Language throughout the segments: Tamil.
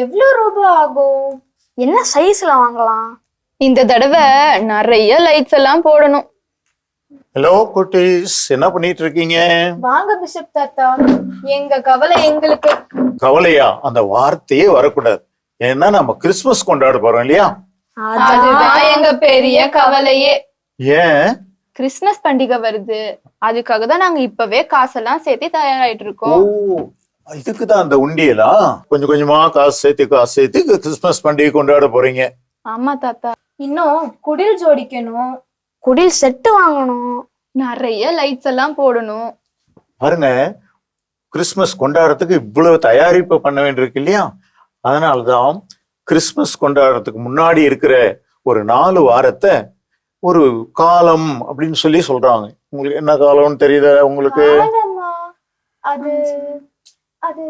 எவ்வளவு ரூபாய் ஆகும்? என்ன சைஸ்ல வாங்கலாம்? இந்த தடவை நிறைய லைட்ஸ் எல்லாம் போடணும். ஹலோ குட்டீஸ், என்ன பண்ணிட்டு இருக்கீங்க? வாங்க பிஷப் தாத்தா, எங்க கவலை எங்களுக்கு. கவலையா? அந்த வார்த்தையே வரக்கூடாது. ஏன்னா நம்ம கிறிஸ்துமஸ் கொண்டாட போறோம் இல்லையா? அதுதான் எங்க பெரிய கவலையே. ஏன்? கிறிஸ்துமஸ் பண்டிகை வருது, அதுக்காக தான் நாங்க இப்பவே காசெல்லாம் சேர்த்து தயாராயிட்டு ஓ, இருக்கோம். இதுக்குதான் அந்த உண்டியலா? கொஞ்சம் கொஞ்சமா காசு சேர்த்து கிறிஸ்துமஸ் பண்டிகை கொண்டாட போறீங்க. ஆமா தாத்தா. இன்னும் குடில் ஜோடிக்கணும், குடில் செட்டு வாங்கணும், நிறைய லைட்ஸ் எல்லாம் போடணும். பாருங்க, கிறிஸ்துமஸ் கொண்டாடுறதுக்கு இவ்வளவு தயாரிப்பு பண்ண வேண்டியிருக்கு இல்லையா? அதனாலதான் கிறிஸ்துமஸ் கொண்டாடுறதுக்கு முன்னாடி இருக்கிற ஒரு 4 வாரத்தை ஒரு காலம் அப்படின்னு சொல்லி சொல்றாங்க. உங்களுக்கு என்ன காலம்னு தெரியுதா உங்களுக்கு? காலமா? அது அது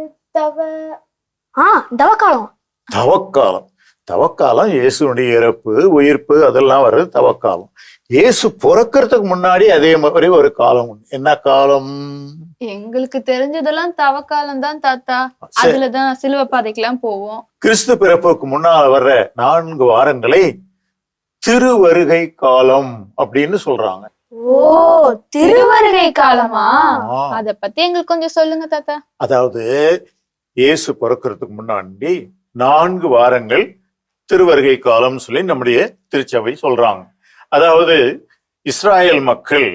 தவக்காலம். தவக்காலம். தவக்காலம் இயேசுனுடைய இறப்பு உயிர்ப்பு அதெல்லாம் வர்றது தவக்காலம். இயேசு பிறக்கிறதுக்கு முன்னாடி அதே மாதிரி ஒரு காலம் உண்டு. என்ன காலம்? எங்களுக்கு தெரிஞ்சதெல்லாம் தவக்காலம் தான் தாத்தா. அதுலதான் சிலுவை பாதைக்கெல்லாம் போவோம். கிறிஸ்து பிறப்புக்கு முன்னால் வர்ற 4 வாரங்களை திருவருகை காலம் அப்படின்னு சொல்றாங்க. ஓ, திருவருகை காலமா? அத பத்தி எங்களுக்கு கொஞ்சம் சொல்லுங்க தாத்தா. அதாவது இயேசு பிறக்கிறதுக்கு முன்னாடி 4 வாரங்கள் திருவருகை காலம் சொல்லி நம்முடைய திருச்சபை சொல்றாங்க. அதாவது இஸ்ராயல் மக்கள்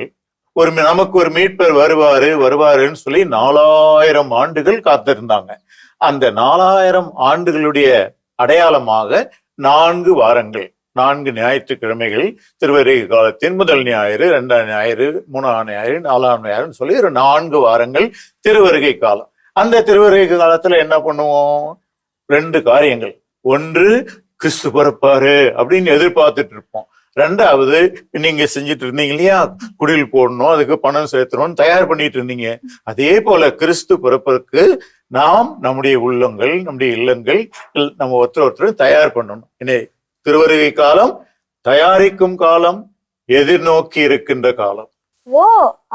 நமக்கு ஒரு மீட்பர் வருவாருன்னு சொல்லி 4000 ஆண்டுகள் காத்திருந்தாங்க. அந்த 4000 ஆண்டுகளுடைய அடையாளமாக 4 வாரங்கள், 4 ஞாயிற்றுக்கிழமைகள், திருவருகை காலத்தின் முதல் ஞாயிறு, 2ஆம் ஞாயிறு, 3ஆம் ஞாயிறு, 4ஆம் ஞாயிறுன்னு சொல்லி ஒரு 4 வாரங்கள் திருவருகை காலம். அந்த திருவருகை காலத்துல என்ன பண்ணுவோம்? 2 காரியங்கள். ஒன்று, கிறிஸ்து பிறப்பாரு அப்படின்னு எதிர்பார்த்துட்டு இருப்போம். 2வது, நீங்க செஞ்சுட்டு இருந்தீங்க இல்லையா, குடில் போடணும், அதுக்கு பணம் சேர்த்தணும்னு தயார் பண்ணிட்டு இருந்தீங்க. அதே போல கிறிஸ்து பிறப்பதற்கு நாம் நம்முடைய உள்ளங்கள், நம்முடைய இல்லங்கள், நம்ம ஒருத்தர் தயார் பண்ணணும். என்ன திருவருகை காலம்? தயாரிக்கும் காலம், எதிர்நோக்கி இருக்கின்ற காலம். ஓ,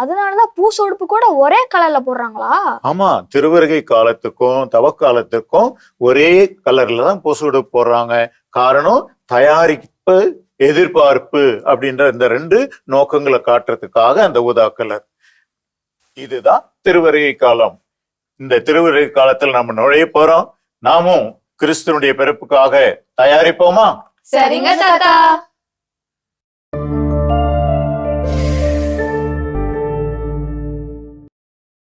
அதனாலதான் பூசொடுப்பு கூட ஒரே கலர்ல போடுறாங்களா? ஆமா, திருவருகை காலத்துக்கும் தவக்காலத்துக்கும் ஒரே கலர்ல தான் பூசொடுப்பு போடுறாங்க. காரணம், தயாரிப்பு, எதிர்பார்ப்பு அப்படின்ற இந்த 2 நோக்கங்களை காட்டுறதுக்காக அந்த ஊதா கலர். இதுதான் திருவருகை காலம். இந்த திருவருகை காலத்துல நம்ம நுழைய போறோம். நாமும் கிறிஸ்துவனுடைய பிறப்புக்காக தயாரிப்போமா? சரிங்க தாத்தா.